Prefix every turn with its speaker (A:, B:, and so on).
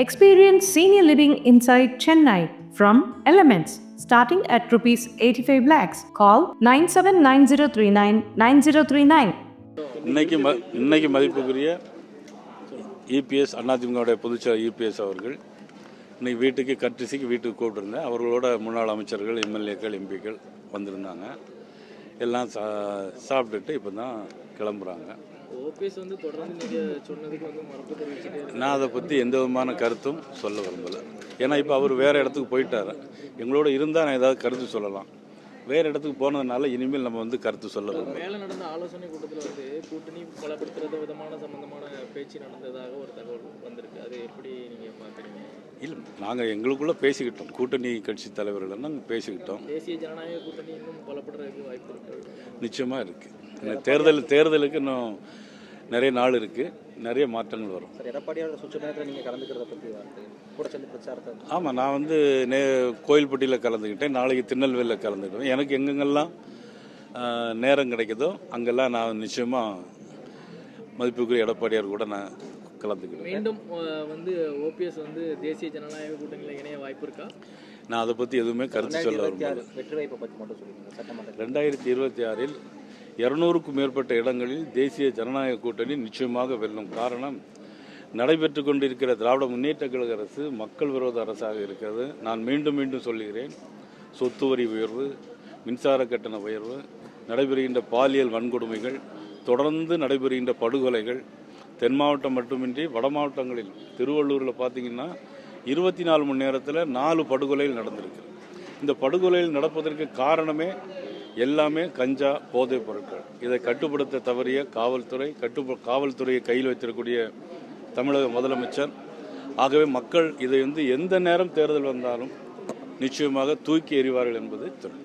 A: Experience senior living inside Chennai from Elements starting at rupees 85 lakhs. Call 9790399039.
B: இன்னைக்கு மதிப்புக்குரிய EPS அதிமுகவுடைய பொதுச்செயலாளர் EPS அவர்கள் இன்னைக்கு வீட்டுக்கு கூப்பிட்டுருந்தேன். அவர்களோட முன்னாள் அமைச்சர்கள், எம்எல்ஏக்கள், எம்பிக்கள் வந்திருந்தாங்க. எல்லாம் சாப்பிட்டுட்டு இப்போ தான் கிளம்புறாங்க. நான் அதை பற்றி எந்த விதமான கருத்தும் சொல்ல விரும்பலை. ஏன்னா இப்போ அவர் வேறு இடத்துக்கு போயிட்டார். எங்களோட இருந்தால் நான் ஏதாவது கருத்து சொல்லலாம். வேறு இடத்துக்கு போனதுனால இனிமேல் நம்ம கருத்து சொல்ல விரும்புகிறோம்.
C: மேலே நடந்த ஆலோசனை கூட்டத்தில் கூட்டணி பலப்படுத்துறது விதமான சம்பந்தமான பேச்சு நடந்ததாக ஒரு தகவல் வந்திருக்கு. அது எப்படி நீங்கள் பார்க்குறீங்க?
B: இல்லை, நாங்கள் எங்களுக்குள்ளே பேசிக்கிட்டோம். கூட்டணி கட்சி தலைவர்கள் நாங்கள் பேசிக்கிட்டோம்.
C: தேசிய ஜனநாயக கூட்டணி இன்னும் பலப்படுறதுக்கு வாய்ப்பு இருக்குது.
B: நிச்சயமாக இருக்குது. தேர்தலுக்கு இன்னும் நிறைய நாள் இருக்குது. நிறைய மாற்றங்கள் வரும்.
C: சார், எடப்பாடியோட சுற்று நேரத்தில் நீங்கள் கலந்துக்கிறத பற்றி கூட சேர்ந்து பிரச்சாரத்தை?
B: ஆமாம், நான் கோயில்பட்டியில் கலந்துக்கிட்டேன். நாளைக்கு திருநெல்வேலியில் கலந்துக்கிட்டேன். எனக்கு எங்கெங்கெல்லாம் நேரம் கிடைக்குதோ அங்கெல்லாம் நான் நிச்சயமாக மதிப்புக்குரிய எடப்பாடியார் கூட நான் கலந்துக்கிட்டேன்.
C: மீண்டும் ஓபிஎஸ் தேசிய ஜனநாயக கூட்டணியில் இணைய வாய்ப்பு இருக்கா?
B: நான் அதை பற்றி எதுவுமே கருத்து சொல்ல விரும்பல.
C: வெற்றி வாய்ப்பை பற்றி மட்டும் சொல்லுங்கள். சட்டமன்ற
B: 2026 200க்கும் மேற்பட்ட இடங்களில் தேசிய ஜனநாயக கூட்டணி நிச்சயமாக வெல்லும். காரணம், நடைபெற்று கொண்டிருக்கிற திராவிட முன்னேற்ற கழக அரசு மக்கள் விரோத அரசாக இருக்கிறது. நான் மீண்டும் சொல்லுகிறேன். சொத்து வரி உயர்வு, மின்சார கட்டண உயர்வு, நடைபெறுகின்ற பாலியல் வன்கொடுமைகள், தொடர்ந்து நடைபெறுகின்ற படுகொலைகள், தென் மாவட்டம் மட்டுமின்றி வட மாவட்டங்களில் திருவள்ளூரில் பார்த்தீங்கன்னா 24 மணி நேரத்தில் 4 படுகொலைகள் நடந்திருக்கு. இந்த படுகொலைகள் நடப்பதற்கு காரணமே எல்லாமே கஞ்சா, போதைப் பொருட்கள். இதை கட்டுப்படுத்த தவறிய காவல்துறையை கையில் வைத்திருக்கக்கூடிய தமிழக முதலமைச்சர். ஆகவே மக்கள் இதை எந்த நேரம் தேர்தல் வந்தாலும் நிச்சயமாக தூக்கி எறிவார்கள் என்பது தெரியும்.